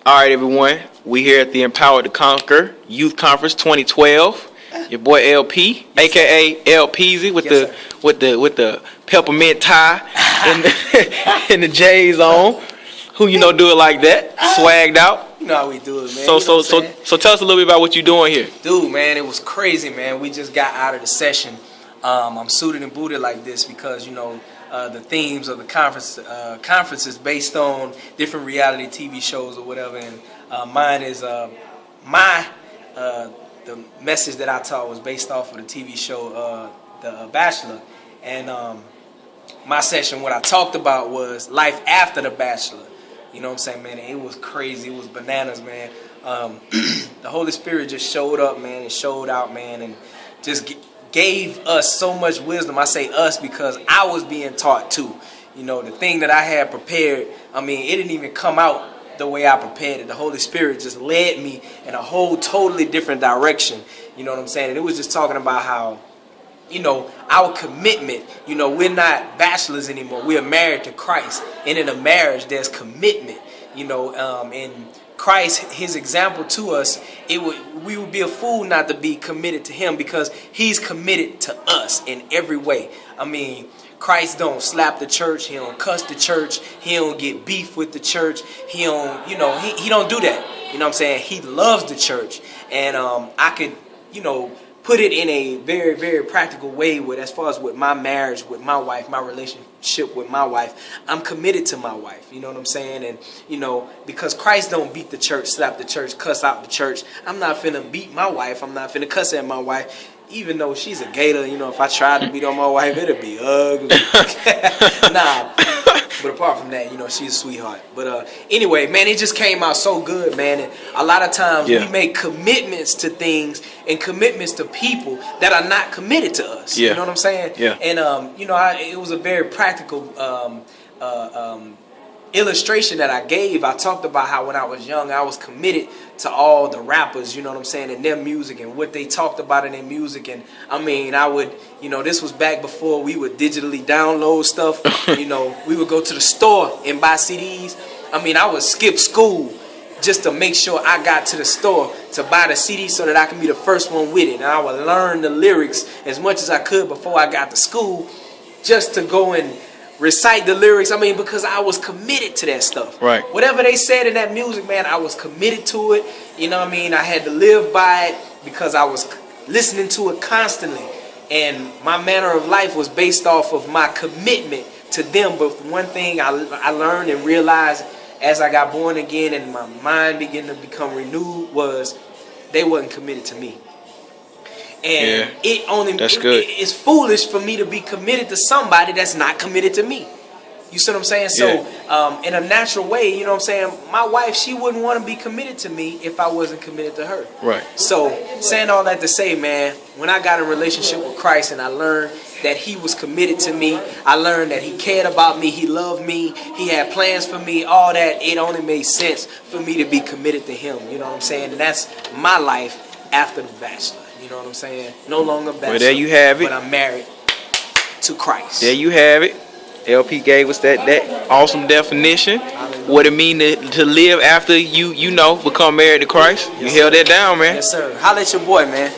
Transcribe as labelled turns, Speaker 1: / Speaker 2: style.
Speaker 1: All right, everyone. We here at the Empowered to Conquer Youth Conference 2012. Your boy LP, aka L Peasy, with the peppermint tie and the J's on. Who you know do it like that? Swagged out.
Speaker 2: You know how we do it, man.
Speaker 1: So tell us a little bit about what you're doing here.
Speaker 2: Dude, man, it was crazy, man. We just got out of the session. I'm suited and booted like this because, the themes of the conference is based on different reality TV shows or whatever. And mine is the message that I taught was based off of the TV show The Bachelor. And my session, what I talked about was life after The Bachelor. You know what I'm saying, man? It was crazy. It was bananas, man. The Holy Spirit just showed up, man, and showed out, man, and just gave us so much wisdom. I say us because I was being taught too. The thing that I had prepared, it didn't even come out the way I prepared it. The Holy Spirit just led me in a whole totally different direction. You know what I'm saying? And it was just talking about how, our commitment, we're not bachelors anymore. We are married to Christ. And in a marriage, there's commitment, and Christ, his example to us, we would be a fool not to be committed to him because he's committed to us in every way. Christ don't slap the church. He don't cuss the church. He don't get beef with the church. He don't, he don't do that. You know what I'm saying? He loves the church. And I could, put it in a very, very practical way as far as with my marriage, with my wife, my relationship with my wife. I'm committed to my wife. You know what I'm saying? And, because Christ don't beat the church, slap the church, cuss out the church. I'm not finna beat my wife. I'm not finna cuss at my wife. Even though she's a gator, if I tried to beat on my wife, it'd be ugly. Nah. But apart from that, she's a sweetheart. But anyway, man, it just came out so good, man. And a lot of times we make commitments to things and commitments to people that are not committed to us.
Speaker 1: Yeah.
Speaker 2: You know what I'm saying?
Speaker 1: Yeah.
Speaker 2: And, it was a very practical illustration that I gave. I talked about how when I was young, I was committed to all the rappers, you know what I'm saying, and their music and what they talked about in their music. And I would, this was back before we would digitally download stuff. We would go to the store and buy CDs. I would skip school just to make sure I got to the store to buy the CD so that I can be the first one with it. And I would learn the lyrics as much as I could before I got to school just to go and recite the lyrics. Because I was committed to that stuff.
Speaker 1: Right.
Speaker 2: Whatever they said in that music, man, I was committed to it. I had to live by it because I was listening to it constantly. And my manner of life was based off of my commitment to them. But one thing I learned and realized as I got born again and my mind began to become renewed was they wasn't committed to me. And it's foolish for me to be committed to somebody that's not committed to me. You see what I'm saying? So in a natural way, you know what I'm saying, my wife, she wouldn't want to be committed to me if I wasn't committed to her.
Speaker 1: Right.
Speaker 2: So saying all that to say, man, when I got in a relationship with Christ and I learned that he was committed to me, I learned that he cared about me, he loved me, he had plans for me, all that, it only made sense for me to be committed to him. You know what I'm saying? And that's my life after The Bachelor. You know what I'm saying? No longer bachelor.
Speaker 1: Well, there you have it.
Speaker 2: But I'm married to Christ.
Speaker 1: There you have it. LP gave us that awesome definition. What it mean to live after you become married to Christ. You held that down, man.
Speaker 2: Yes, sir. Holla at your boy, man.